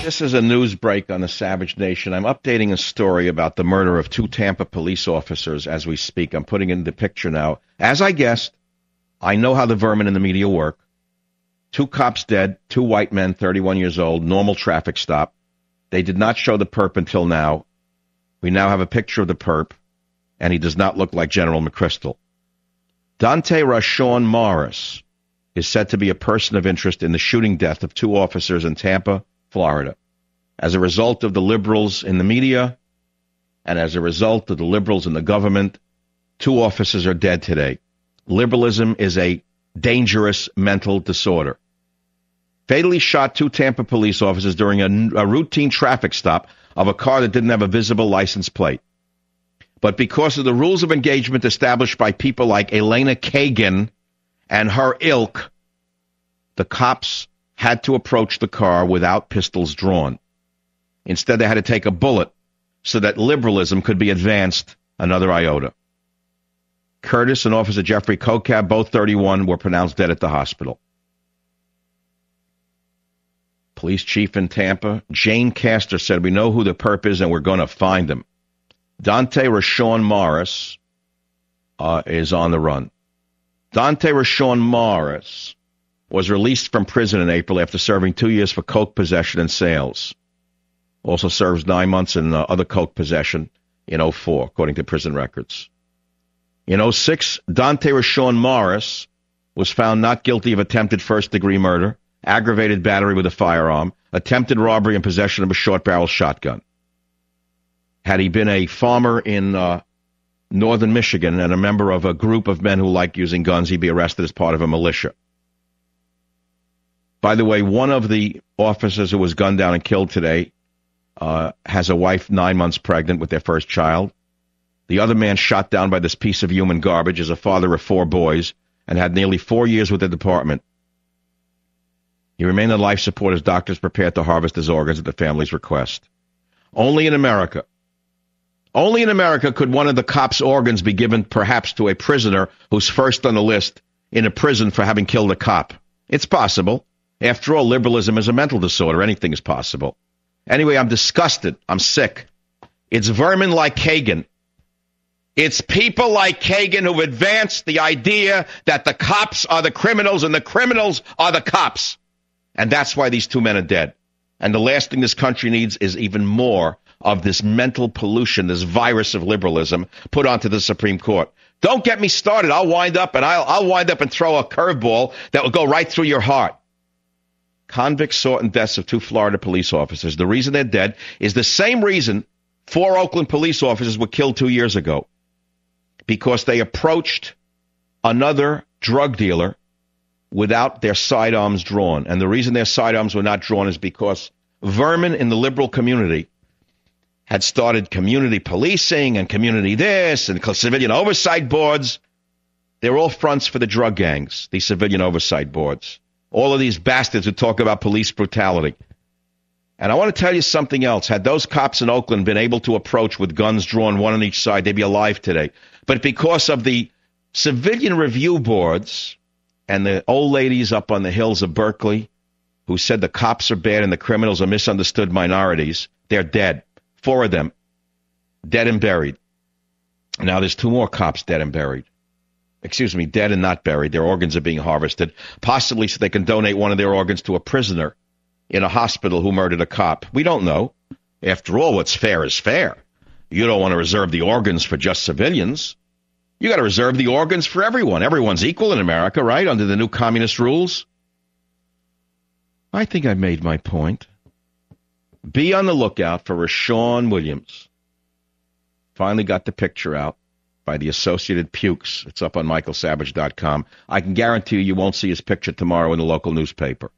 This is a news break on the Savage Nation. I'm updating a story about the murder of 2 Tampa police officers as we speak. I'm putting in the picture now. As I guessed, I know how the vermin in the media work. 2 cops dead, 2 white men, 31 years old, normal traffic stop. They did not show the perp until now. We now have a picture of the perp, and he does not look like General McChrystal. Dante Rashawn Morris is said to be a person of interest in the shooting death of 2 officers in Tampa, Florida. As a result of the liberals in the media and as a result of the liberals in the government, 2 officers are dead today. Liberalism is a dangerous mental disorder. Fatally shot 2 Tampa police officers during a routine traffic stop of a car that didn't have a visible license plate. But because of the rules of engagement established by people like Elena Kagan and her ilk, the cops had to approach the car without pistols drawn. Instead, they had to take a bullet so that liberalism could be advanced another iota. Curtis and Officer Jeffrey Kokab, both 31, were pronounced dead at the hospital. Police chief in Tampa, Jane Castor, said, "We know who the perp is and we're going to find him." Dante Rashawn Morris is on the run. Dante Rashawn Morris was released from prison in April after serving 2 years for coke possession and sales. Also serves 9 months in other coke possession in 2004, according to prison records. In 2006, Dante Rashawn Morris was found not guilty of attempted first-degree murder, aggravated battery with a firearm, attempted robbery and possession of a short-barrel shotgun. Had he been a farmer in northern Michigan and a member of a group of men who like using guns, he'd be arrested as part of a militia. By the way, one of the officers who was gunned down and killed today has a wife 9 months pregnant with their first child. The other man shot down by this piece of human garbage is a father of 4 boys and had nearly 4 years with the department. He remained on life support as doctors prepared to harvest his organs at the family's request. Only in America could one of the cops' organs be given perhaps to a prisoner who's first on the list in a prison for having killed a cop. It's possible. After all, liberalism is a mental disorder. Anything is possible. Anyway, I'm disgusted. I'm sick. It's vermin like Kagan. It's people like Kagan who've advanced the idea that the cops are the criminals and the criminals are the cops. And that's why these 2 men are dead. And the last thing this country needs is even more of this mental pollution, this virus of liberalism put onto the Supreme Court. Don't get me started. I'll wind up and throw a curveball that will go right through your heart. Convicts sought in deaths of 2 Florida police officers. The reason they're dead is the same reason 4 Oakland police officers were killed 2 years ago. Because they approached another drug dealer without their sidearms drawn. And the reason their sidearms were not drawn is because vermin in the liberal community had started community policing and community this and civilian oversight boards. They're all fronts for the drug gangs, these civilian oversight boards. All of these bastards who talk about police brutality. And I want to tell you something else. Had those cops in Oakland been able to approach with guns drawn, one on each side, they'd be alive today. But because of the civilian review boards and the old ladies up on the hills of Berkeley who said the cops are bad and the criminals are misunderstood minorities, they're dead. 4 of them dead and buried. Now there's 2 more cops dead and buried. Excuse me, dead and not buried. Their organs are being harvested, possibly so they can donate one of their organs to a prisoner in a hospital who murdered a cop. We don't know. After all, what's fair is fair. You don't want to reserve the organs for just civilians. You got to reserve the organs for everyone. Everyone's equal in America, right, under the new communist rules? I think I made my point. Be on the lookout for Rashawn Williams. Finally got the picture out by the Associated Pukes. It's up on michaelsavage.com. I can guarantee you won't see his picture tomorrow in the local newspaper.